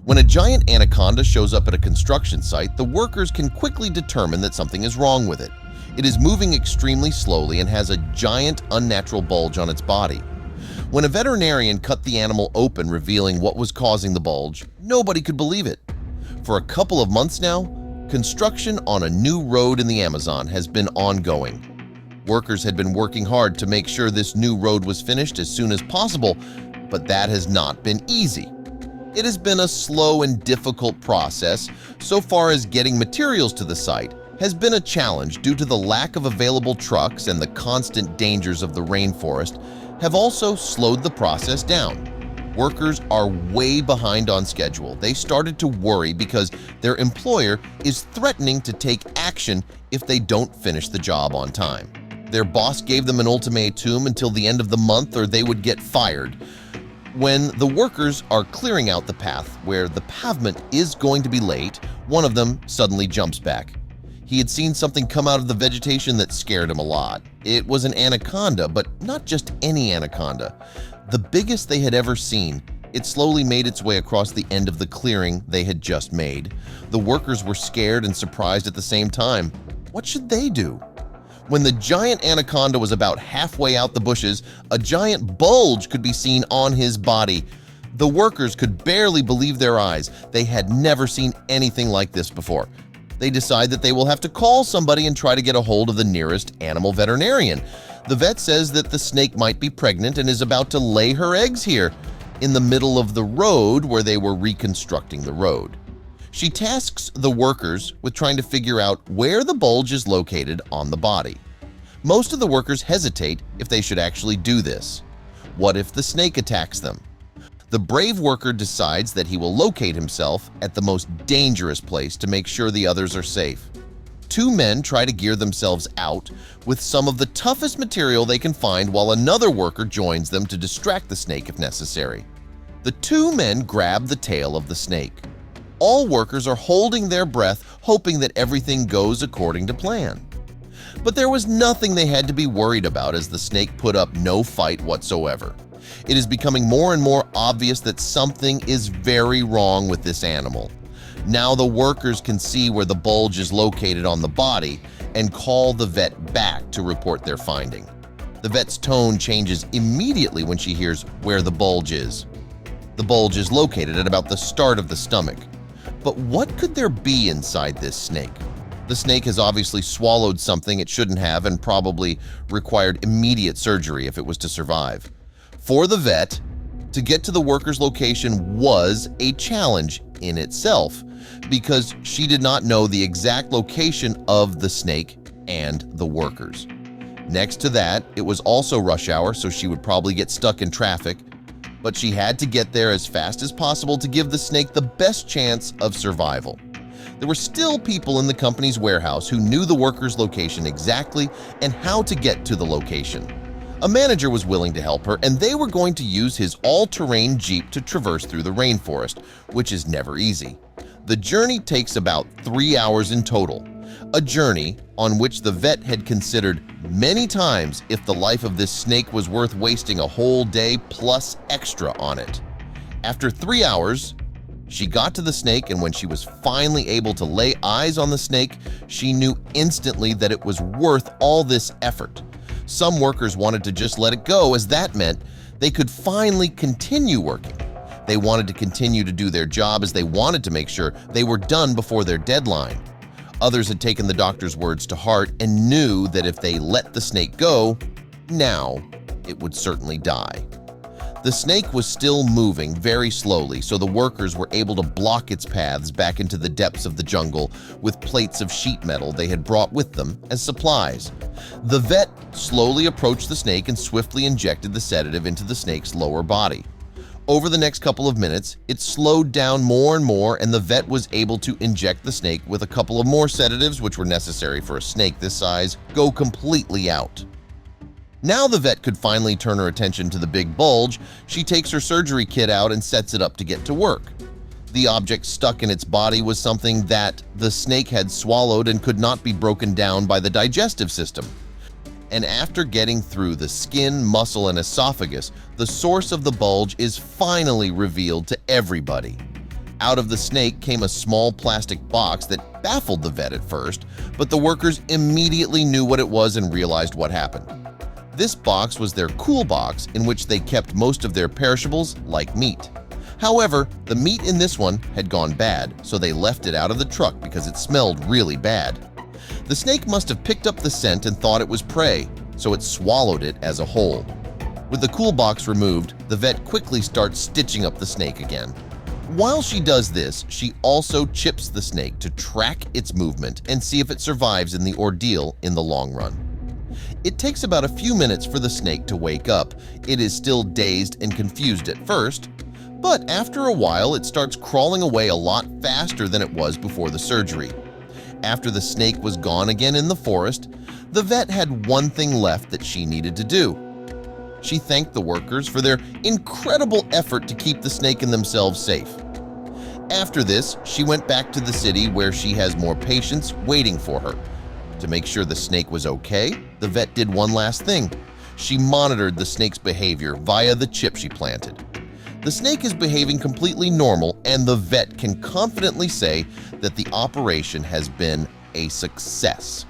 When a giant anaconda shows up at a construction site, the workers can quickly determine that something is wrong with it. It is moving extremely slowly and has a giant unnatural bulge on its body. When a veterinarian cut the animal open, revealing what was causing the bulge, nobody could believe it. For a couple of months now, construction on a new road in the Amazon has been ongoing. Workers had been working hard to make sure this new road was finished as soon as possible, but that has not been easy. It has been a slow and difficult process so far as getting materials to the site has been a challenge due to the lack of available trucks, and the constant dangers of the rainforest have also slowed the process down. Workers are way behind on schedule. They started to worry because their employer is threatening to take action if they don't finish the job on time. Their boss gave them an ultimatum until the end of the month or they would get fired. When the workers are clearing out the path where the pavement is going to be laid, one of them suddenly jumps back. He had seen something come out of the vegetation that scared him a lot. It was an anaconda, but not just any anaconda. The biggest they had ever seen. It slowly made its way across the end of the clearing they had just made. The workers were scared and surprised at the same time. What should they do? When the giant anaconda was about halfway out the bushes, a giant bulge could be seen on his body. The workers could barely believe their eyes. They had never seen anything like this before. They decide that they will have to call somebody and try to get a hold of the nearest animal veterinarian. The vet says that the snake might be pregnant and is about to lay her eggs here, in the middle of the road where they were reconstructing the road. She tasks the workers with trying to figure out where the bulge is located on the body. Most of the workers hesitate if they should actually do this. What if the snake attacks them? The brave worker decides that he will locate himself at the most dangerous place to make sure the others are safe. Two men try to gear themselves out with some of the toughest material they can find, while another worker joins them to distract the snake if necessary. The two men grab the tail of the snake. All workers are holding their breath, hoping that everything goes according to plan. But there was nothing they had to be worried about, as the snake put up no fight whatsoever. It is becoming more and more obvious that something is very wrong with this animal. Now the workers can see where the bulge is located on the body and call the vet back to report their finding. The vet's tone changes immediately when she hears where the bulge is. The bulge is located at about the start of the stomach. But what could there be inside this snake? The snake has obviously swallowed something it shouldn't have and probably required immediate surgery if it was to survive. For the vet, to get to the worker's location was a challenge in itself, because she did not know the exact location of the snake and the workers. Next to that, it was also rush hour, so she would probably get stuck in traffic, but she had to get there as fast as possible to give the snake the best chance of survival. There were still people in the company's warehouse who knew the worker's location exactly and how to get to the location. A manager was willing to help her, and they were going to use his all-terrain Jeep to traverse through the rainforest, which is never easy. The journey takes about 3 hours in total, a journey on which the vet had considered many times if the life of this snake was worth wasting a whole day plus extra on it. After 3 hours, she got to the snake, and when she was finally able to lay eyes on the snake, she knew instantly that it was worth all this effort. Some workers wanted to just let it go, as that meant they could finally continue working. They wanted to continue to do their job, as they wanted to make sure they were done before their deadline. Others had taken the doctor's words to heart and knew that if they let the snake go, now it would certainly die. The snake was still moving very slowly, so the workers were able to block its paths back into the depths of the jungle with plates of sheet metal they had brought with them as supplies. The vet slowly approached the snake and swiftly injected the sedative into the snake's lower body. Over the next couple of minutes, it slowed down more and more, and the vet was able to inject the snake with a couple of more sedatives, which were necessary for a snake this size, go completely out. Now the vet could finally turn her attention to the big bulge. She takes her surgery kit out and sets it up to get to work. The object stuck in its body was something that the snake had swallowed and could not be broken down by the digestive system. And after getting through the skin, muscle, and esophagus, the source of the bulge is finally revealed to everybody. Out of the snake came a small plastic box that baffled the vet at first, but the workers immediately knew what it was and realized what happened. This box was their cool box in which they kept most of their perishables like meat. However, the meat in this one had gone bad, so they left it out of the truck because it smelled really bad. The snake must have picked up the scent and thought it was prey, so it swallowed it as a whole. With the cool box removed, the vet quickly starts stitching up the snake again. While she does this, she also chips the snake to track its movement and see if it survives in the ordeal in the long run. It takes about a few minutes for the snake to wake up. It is still dazed and confused at first, but after a while it starts crawling away a lot faster than it was before the surgery. After the snake was gone again in the forest, the vet had one thing left that she needed to do. She thanked the workers for their incredible effort to keep the snake and themselves safe. After this, she went back to the city where she has more patients waiting for her. To make sure the snake was okay, the vet did one last thing. She monitored the snake's behavior via the chip she planted. The snake is behaving completely normal, and the vet can confidently say that the operation has been a success.